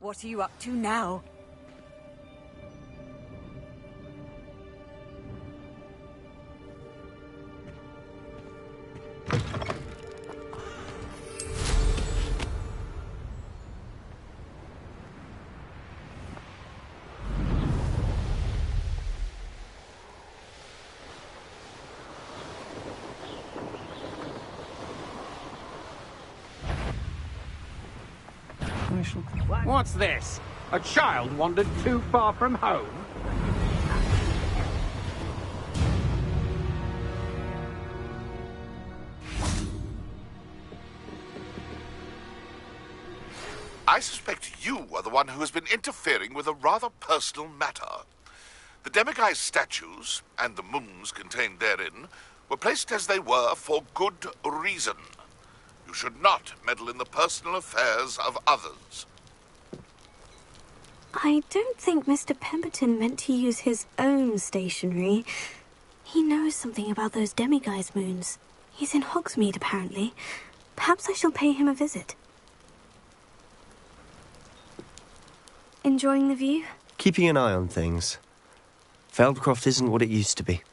What are you up to now? What's this? A child wandered too far from home? I suspect you are the one who has been interfering with a rather personal matter. The demiguise statues, and the moons contained therein, were placed as they were for good reason. You should not meddle in the personal affairs of others. I don't think Mr. Pemberton meant to use his own stationery. He knows something about those demiguise moons. He's in Hogsmeade, apparently. Perhaps I shall pay him a visit. Enjoying the view? Keeping an eye on things. Feldcroft isn't what it used to be.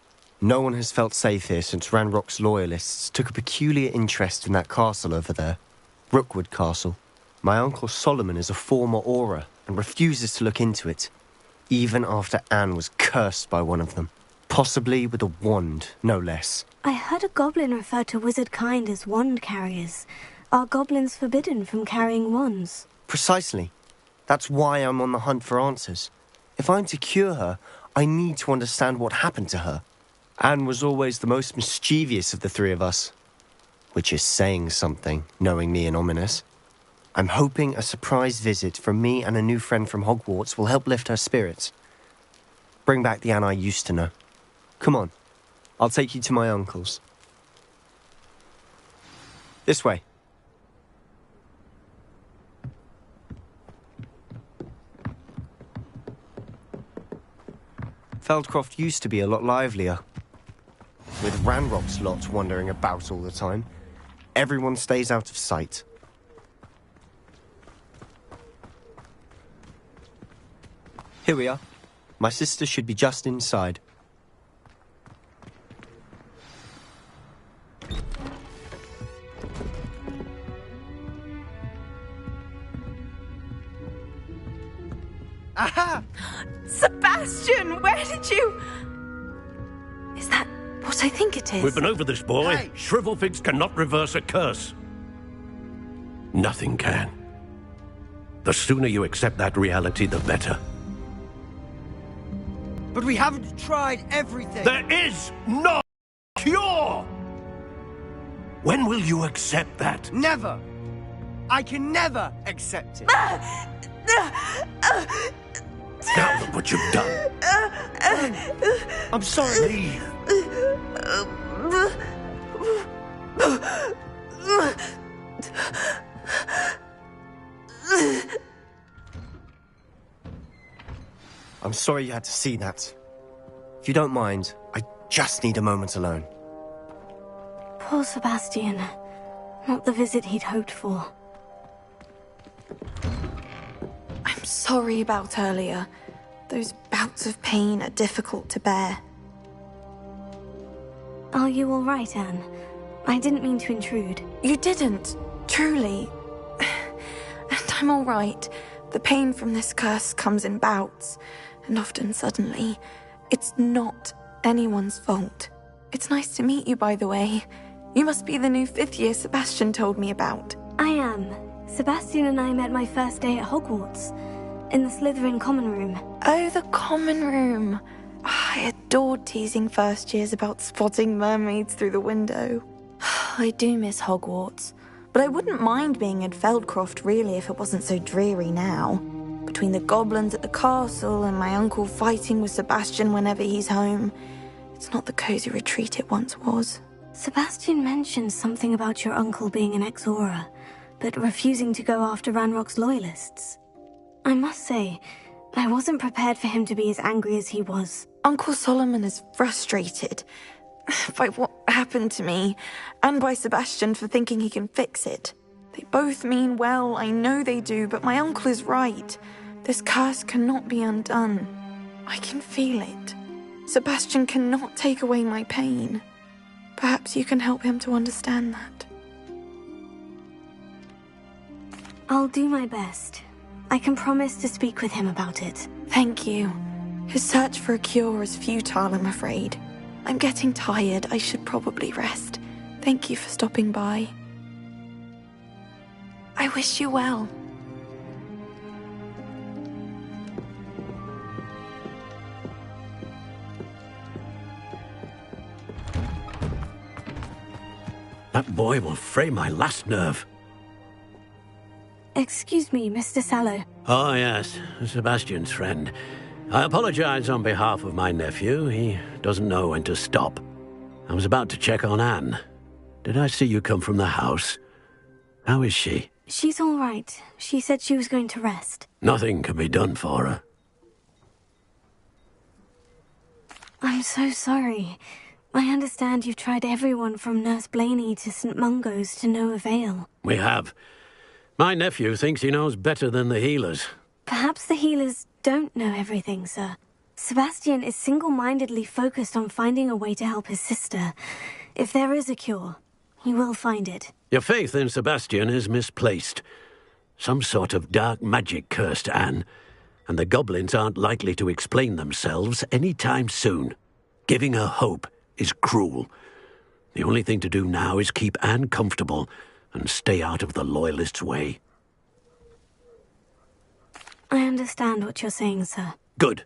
No one has felt safe here since Ranrock's loyalists took a peculiar interest in that castle over there. Rookwood Castle. My uncle Solomon is a former Auror and refuses to look into it, even after Anne was cursed by one of them. Possibly with a wand, no less. I heard a goblin refer to wizard kind as wand carriers. Are goblins forbidden from carrying wands? Precisely. That's why I'm on the hunt for answers. If I'm to cure her, I need to understand what happened to her. Anne was always the most mischievous of the three of us. Which is saying something, knowing me and Ominous. I'm hoping a surprise visit from me and a new friend from Hogwarts will help lift her spirits. Bring back the Anne I used to know. Come on, I'll take you to my uncle's. This way. Feldcroft used to be a lot livelier. With Ranrock's lot wandering about all the time, everyone stays out of sight. Here we are. My sister should be just inside. Aha! Sebastian, where did you... Is that what I think it is? We've been over this, boy. Hey. Shrivelfigs cannot reverse a curse. Nothing can. The sooner you accept that reality, the better. But we haven't tried everything. There is no cure! When will you accept that? Never. I can never accept it. Now look what you've done. I'm sorry. Leave. I'm sorry you had to see that. If you don't mind, I just need a moment alone. Poor Sebastian. Not the visit he'd hoped for. I'm sorry about earlier. Those bouts of pain are difficult to bear. Are you all right, Anne? I didn't mean to intrude. You didn't, truly. And I'm all right. The pain from this curse comes in bouts, and often suddenly. It's not anyone's fault. It's nice to meet you, by the way. You must be the new 5th year Sebastian told me about. I am. Sebastian and I met my first day at Hogwarts, in the Slytherin common room. Oh, the common room. I adored teasing first years about spotting mermaids through the window. I do miss Hogwarts, but I wouldn't mind being in Feldcroft really if it wasn't so dreary now. Between the goblins at the castle and my uncle fighting with Sebastian whenever he's home, it's not the cozy retreat it once was. Sebastian mentioned something about your uncle being an ex-Auror, but refusing to go after Ranrock's loyalists. I must say, I wasn't prepared for him to be as angry as he was. Uncle Solomon is frustrated by what happened to me, and by Sebastian for thinking he can fix it. They both mean well, I know they do, but my uncle is right. This curse cannot be undone. I can feel it. Sebastian cannot take away my pain. Perhaps you can help him to understand that. I'll do my best. I can promise to speak with him about it. Thank you. His search for a cure is futile, I'm afraid. I'm getting tired. I should probably rest. Thank you for stopping by. I wish you well. That boy will fray my last nerve. Excuse me, Mr. Sallow. Oh, yes, Sebastian's friend. I apologize on behalf of my nephew. He doesn't know when to stop. I was about to check on Anne. Did I see you come from the house? How is she? She's all right. She said she was going to rest. Nothing can be done for her. I'm so sorry. I understand you've tried everyone from Nurse Blaney to St. Mungo's to no avail. We have. My nephew thinks he knows better than the healers. Perhaps the healers don't know everything, sir. Sebastian is single-mindedly focused on finding a way to help his sister. If there is a cure, he will find it. Your faith in Sebastian is misplaced. Some sort of dark magic cursed Anne, and the goblins aren't likely to explain themselves any time soon. Giving her hope is cruel. The only thing to do now is keep Anne comfortable and stay out of the Loyalists' way. I understand what you're saying, sir. Good.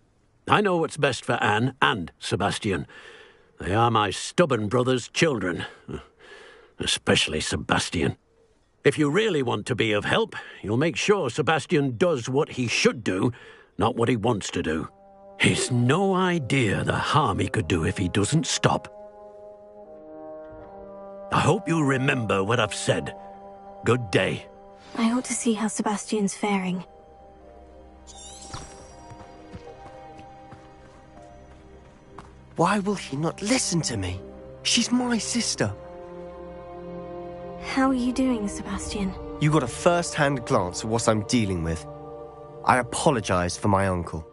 I know what's best for Anne and Sebastian. They are my stubborn brother's children. Especially Sebastian. If you really want to be of help, you'll make sure Sebastian does what he should do, not what he wants to do. He's no idea the harm he could do if he doesn't stop. I hope you'll remember what I've said. Good day. I ought to see how Sebastian's faring. Why will he not listen to me? She's my sister. How are you doing, Sebastian? You got a first-hand glance at what I'm dealing with. I apologize for my uncle.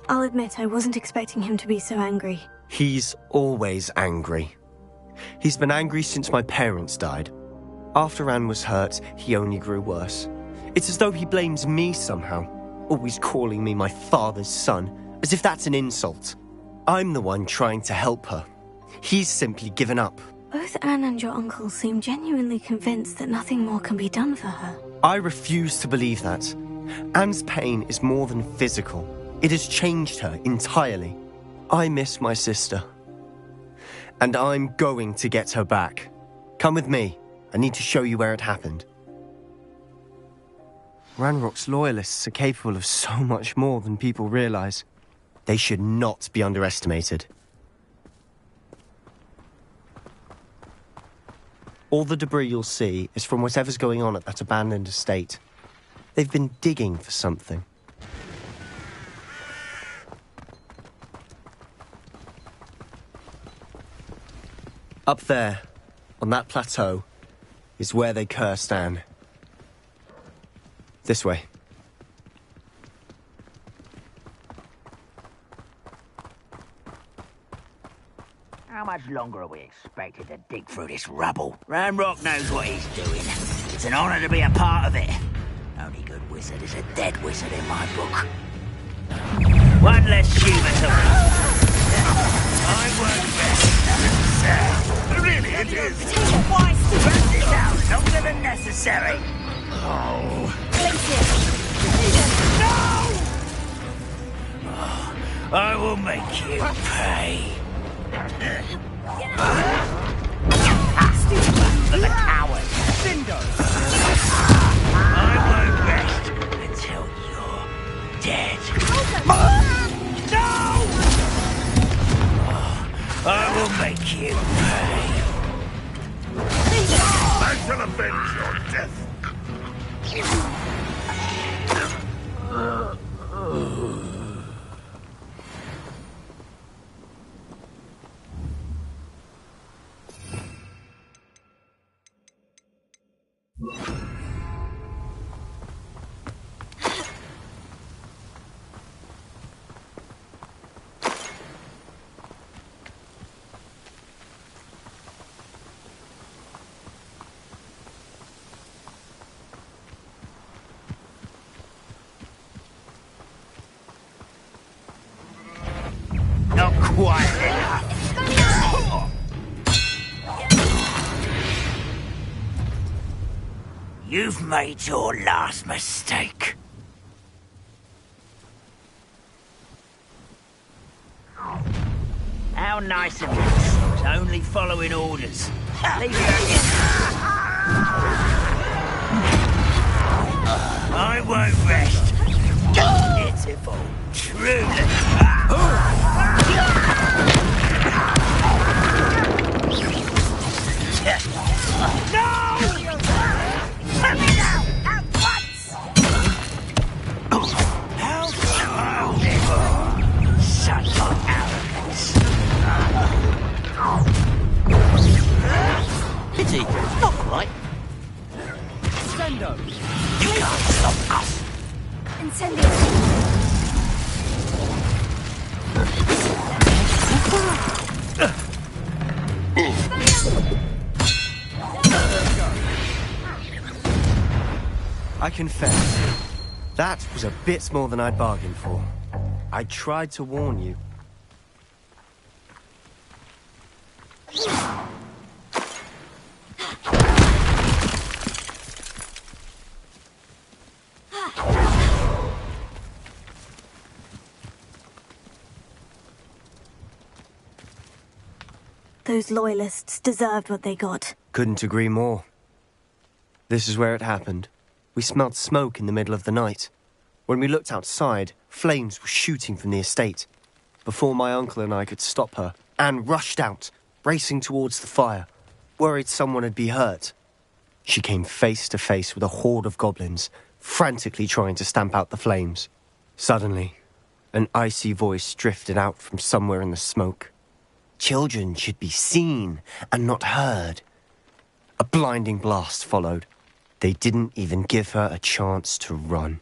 I'll admit I wasn't expecting him to be so angry. He's always angry. He's been angry since my parents died. After Anne was hurt, he only grew worse. It's as though he blames me somehow, always calling me my father's son, as if that's an insult. I'm the one trying to help her. He's simply given up. Both Anne and your uncle seem genuinely convinced that nothing more can be done for her. I refuse to believe that. Anne's pain is more than physical. It has changed her entirely. I miss my sister. And I'm going to get her back. Come with me. I need to show you where it happened. Ranrock's Loyalists are capable of so much more than people realize. They should not be underestimated. All the debris you'll see is from whatever's going on at that abandoned estate. They've been digging for something. Up there, on that plateau, is where they cursed Anne. This way. How much longer are we expected to dig through this rubble? Ranrock knows what he's doing. It's an honor to be a part of it. Only good wizard is a dead wizard in my book. One less human to... I won't rest. Really, it is. Burn this out longer than necessary. Oh. No! Oh, I will make you pay. For the coward. I won't rest until you're dead. No! I will make you pay. I shall avenge your death. quite enough. You've made your last mistake. How nice of you. It's only following orders. Leave you again. I won't rest. Pitiful. Truly. No! Let me out! At once! How beautiful! Such arrogance. Pity, not quite. Sendo! You can't stop us. Incendio. I confess, that was a bit more than I'd bargained for. I tried to warn you. Those loyalists deserved what they got. Couldn't agree more. This is where it happened. We smelled smoke in the middle of the night. When we looked outside, flames were shooting from the estate. Before my uncle and I could stop her, Anne rushed out, racing towards the fire, worried someone had been hurt. She came face to face with a horde of goblins, frantically trying to stamp out the flames. Suddenly, an icy voice drifted out from somewhere in the smoke. Children should be seen and not heard. A blinding blast followed. They didn't even give her a chance to run.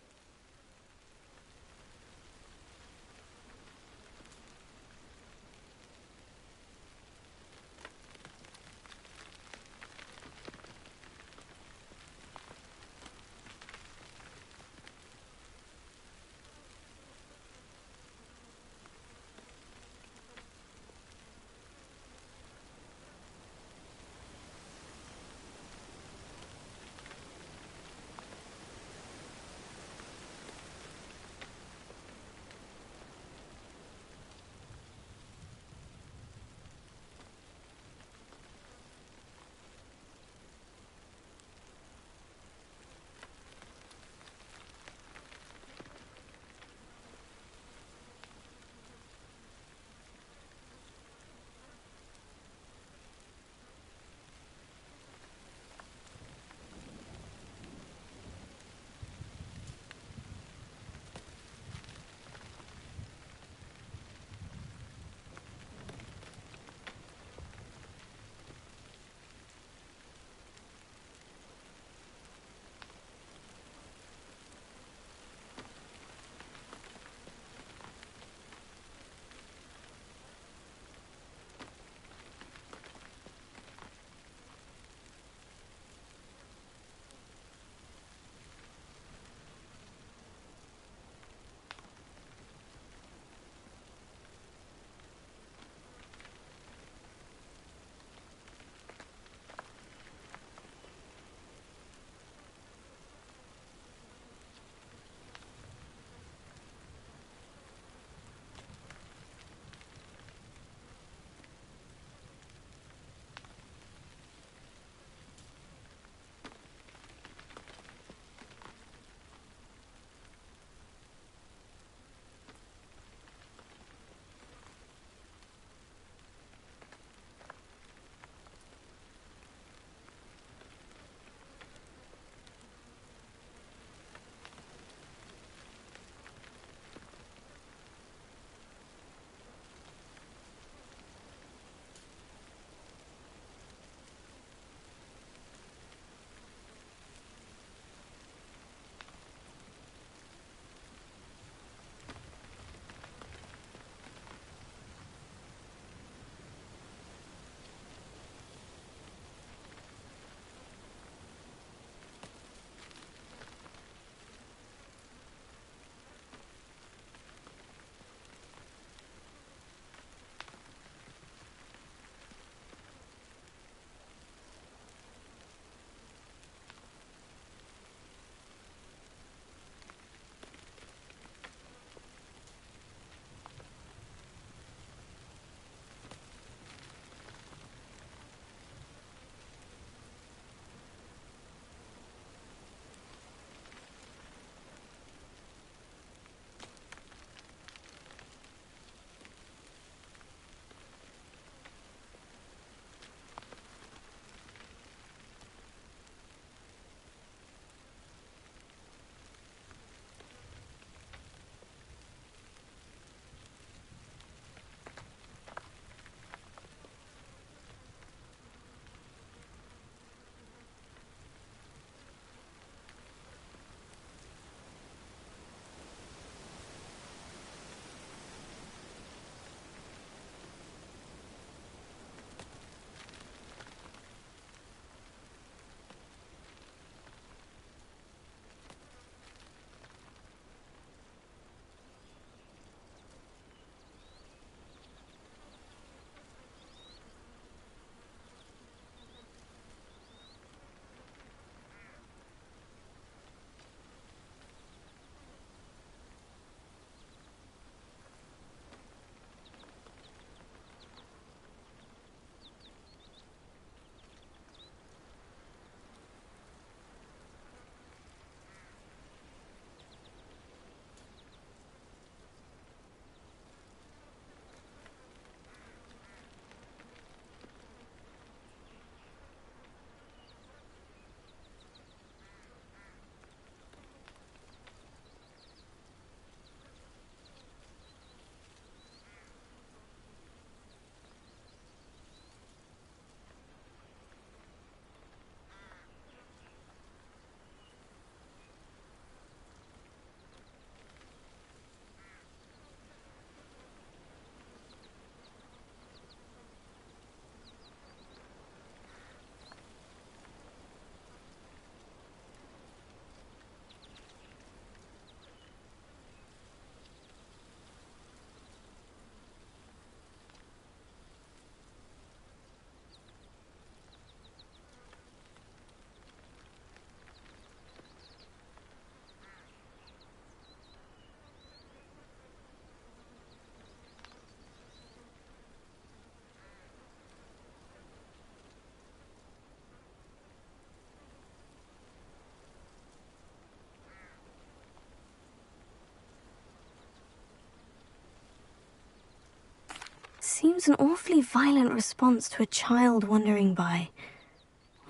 seems an awfully violent response to a child wandering by.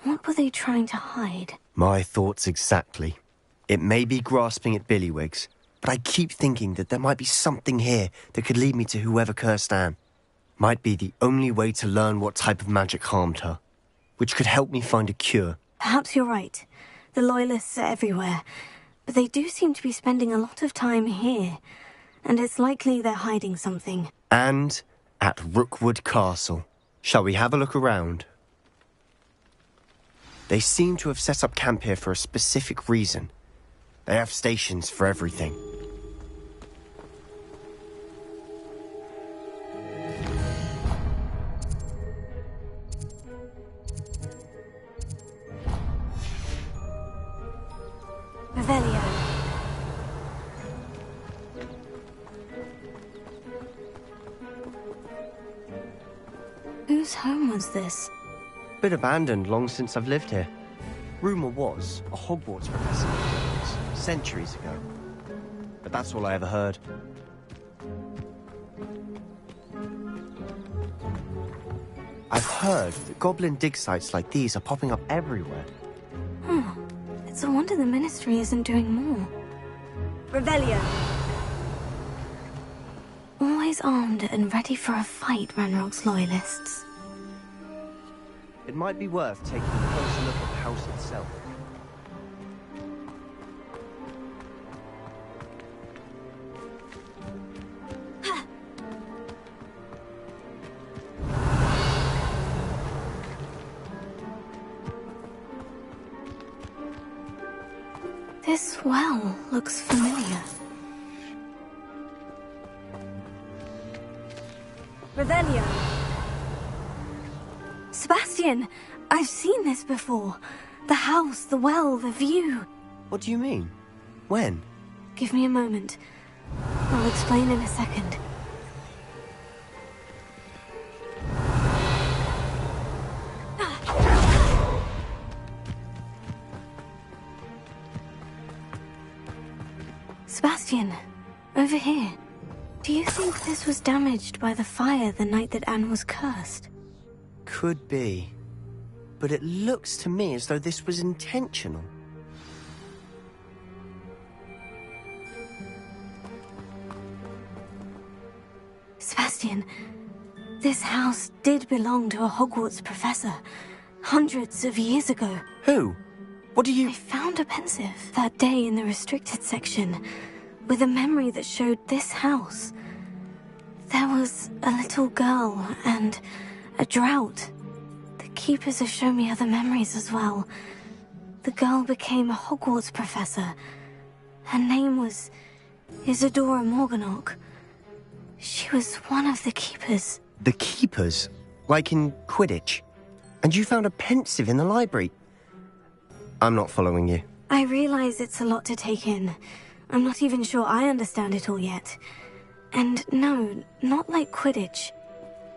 What were they trying to hide? My thoughts exactly. It may be grasping at Billywigs, but I keep thinking that there might be something here that could lead me to whoever cursed Anne. Might be the only way to learn what type of magic harmed her, which could help me find a cure. Perhaps you're right. The Loyalists are everywhere, but they do seem to be spending a lot of time here, and it's likely they're hiding something. And at Rookwood Castle. Shall we have a look around? They seem to have set up camp here for a specific reason. They have stations for everything. Revelio. Whose home was this? Been abandoned long since I've lived here. Rumour was a Hogwarts professor lived here centuries ago. But that's all I ever heard. I've heard that goblin dig sites like these are popping up everywhere. It's a wonder the Ministry isn't doing more. Revelio. Always armed and ready for a fight, Ranrock's Loyalists. It might be worth taking a closer look at the house itself. This well looks familiar. Revelio. Sebastian, I've seen this before. The house, the well, the view. What do you mean? When? Give me a moment. I'll explain in a second. Sebastian, over here. Do you think this was damaged by the fire the night that Anne was cursed? Could be. But it looks to me as though this was intentional. Sebastian, this house did belong to a Hogwarts professor, hundreds of years ago. Who? What do you... I found a pensive that day in the restricted section, with a memory that showed this house. There was a little girl and a drought. The keepers have shown me other memories as well. The girl became a Hogwarts professor. Her name was Isadora Morganach. She was one of the keepers. The keepers? Like in Quidditch? And you found a pensive in the library? I'm not following you. I realize it's a lot to take in. I'm not even sure I understand it all yet. And no, not like Quidditch.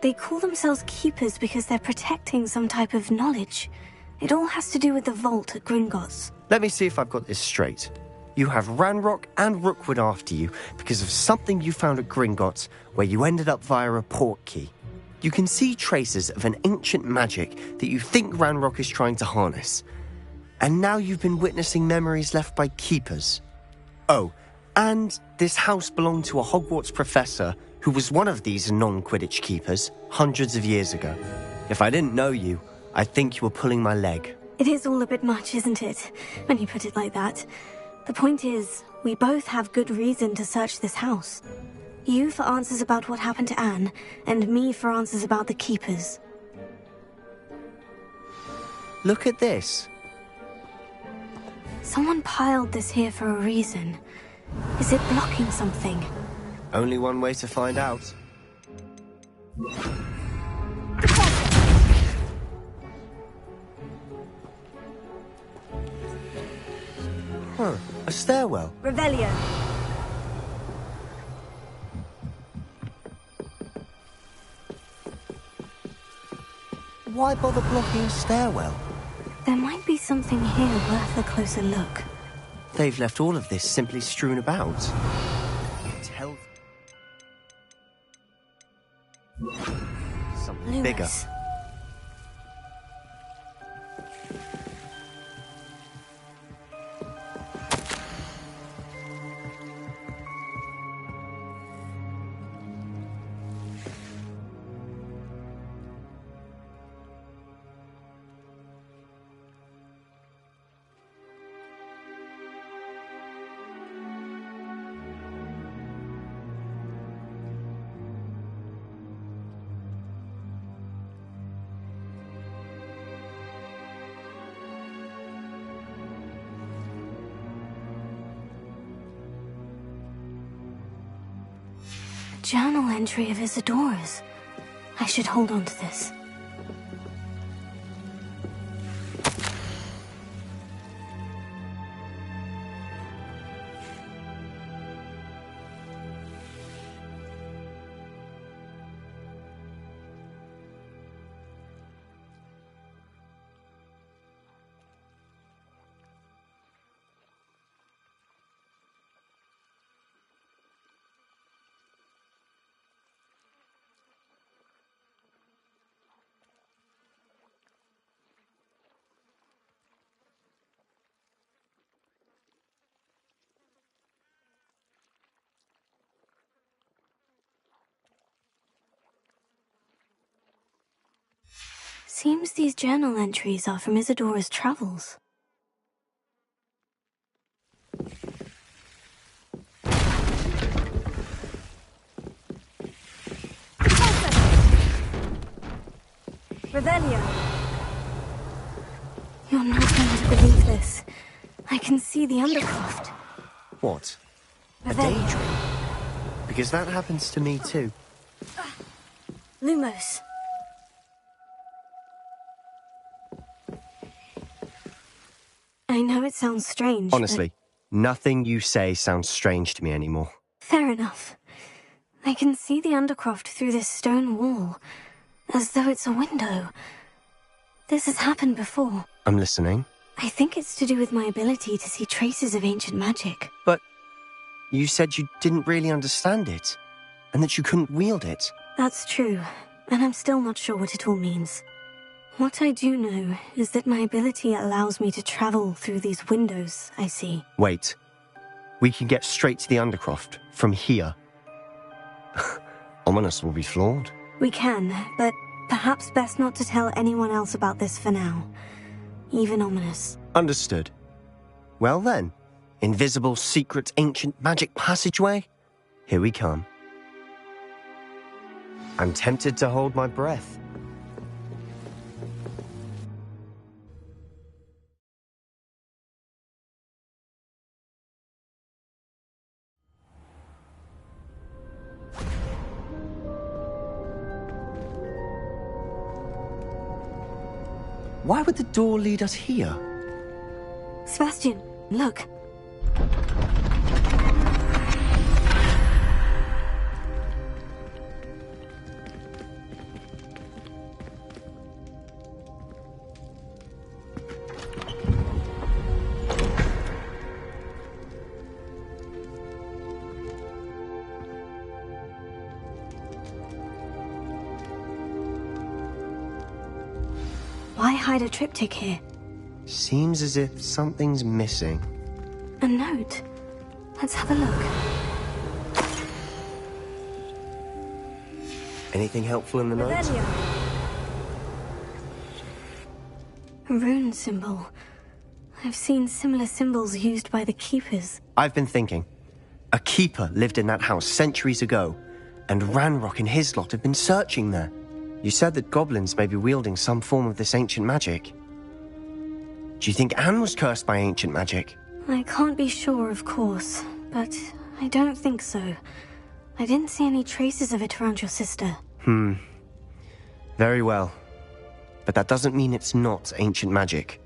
They call themselves keepers because they're protecting some type of knowledge. It all has to do with the vault at Gringotts. Let me see if I've got this straight. You have Ranrock and Rookwood after you because of something you found at Gringotts where you ended up via a port key. You can see traces of an ancient magic that you think Ranrock is trying to harness. And now you've been witnessing memories left by keepers. Oh, and this house belonged to a Hogwarts professor who was one of these non-Quidditch keepers hundreds of years ago. If I didn't know you, I'd think you were pulling my leg. It is all a bit much, isn't it, when you put it like that? The point is, we both have good reason to search this house. You for answers about what happened to Anne, and me for answers about the keepers. Look at this. Someone piled this here for a reason. Is it blocking something? Only one way to find out. Huh, a stairwell. Revelio. Why bother blocking a stairwell? There might be something here worth a closer look. They've left all of this simply strewn about. Tell... something bigger. Lumos. Journal entry of Isadora's. I should hold on to this. Seems these journal entries are from Isadora's travels. Revelio. You're not going to believe this. I can see the Undercroft. What? A Revelio. daydream? Because that happens to me too. Lumos. I know it sounds strange, Honestly, nothing you say sounds strange to me anymore. Fair enough. I can see the Undercroft through this stone wall, as though it's a window. This has happened before. I'm listening. I think it's to do with my ability to see traces of ancient magic. But you said you didn't really understand it, and that you couldn't wield it. That's true, and I'm still not sure what it all means. What I do know is that my ability allows me to travel through these windows I see. Wait. We can get straight to the Undercroft from here. Ominous will be floored. We can, but perhaps best not to tell anyone else about this for now. Even Ominous. Understood. Well then, invisible, secret, ancient magic passageway? Here we come. I'm tempted to hold my breath. Why would the door lead us here? Sebastian, look. Why hide a triptych here? Seems as if something's missing. A note. Let's have a look. Anything helpful in the note? Revelio. A rune symbol. I've seen similar symbols used by the Keepers. I've been thinking. A keeper lived in that house centuries ago, and Ranrock and his lot have been searching there. You said that goblins may be wielding some form of this ancient magic. Do you think Anne was cursed by ancient magic? I can't be sure, of course, but I don't think so. I didn't see any traces of it around your sister. Very well. But that doesn't mean it's not ancient magic.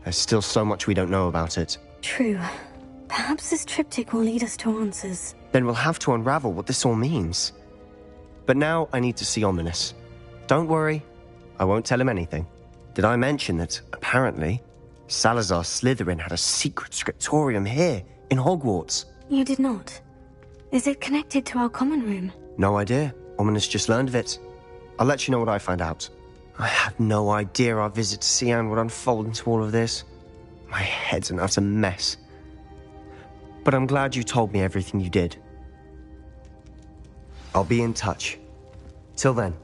There's still so much we don't know about it. True. Perhaps this triptych will lead us to answers. Then we'll have to unravel what this all means. But now I need to see Ominous. Don't worry, I won't tell him anything. Did I mention that, apparently, Salazar Slytherin had a secret scriptorium here, in Hogwarts? You did not. Is it connected to our common room? No idea. Ominous just learned of it. I'll let you know what I find out. I had no idea our visit to Sian would unfold into all of this. My head's an utter mess. But I'm glad you told me everything you did. I'll be in touch. Till then.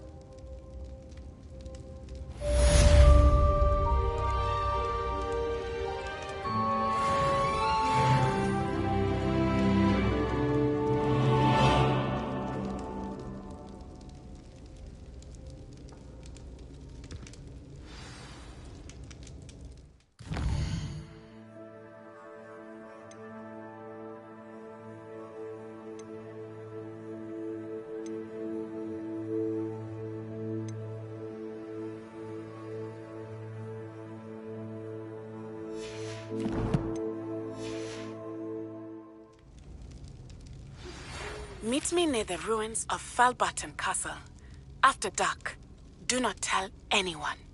Meet me near the ruins of Falbaton Castle. After dark. Do not tell anyone.